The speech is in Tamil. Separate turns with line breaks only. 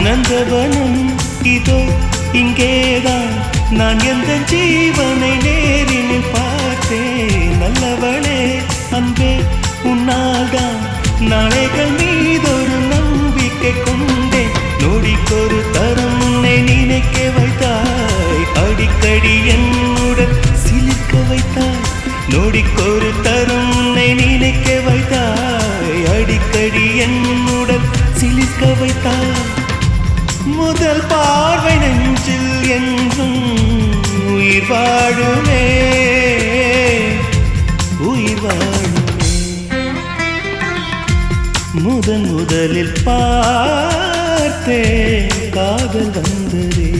நந்தவனம் இதோ இங்கேதான் நான் எந்த ஜீவனை நேரில் பார்த்தேன். நல்லவளே அன்பே உன்னால்தான் நாளைகள் மீதொரு நம்பிக்கை கொண்டேன். நொடிக்கொரு தரம் உன்னை நினைக்க வைத்தாய், அடிக்கடி என்னுடன் சிலிர்க்க வைத்தாய். நொடிக்கொரு தரம் உன்னை நினைக்க வைத்தாய், அடிக்கடி என்னுடன் சிலிர்க்க வைத்தாய். முதல் பார்வை நெஞ்சில் என்றும் உயிர் வாழுமே, உயிர் வாழுமே. முதலில் பார்த்தே காதல் வந்ததே.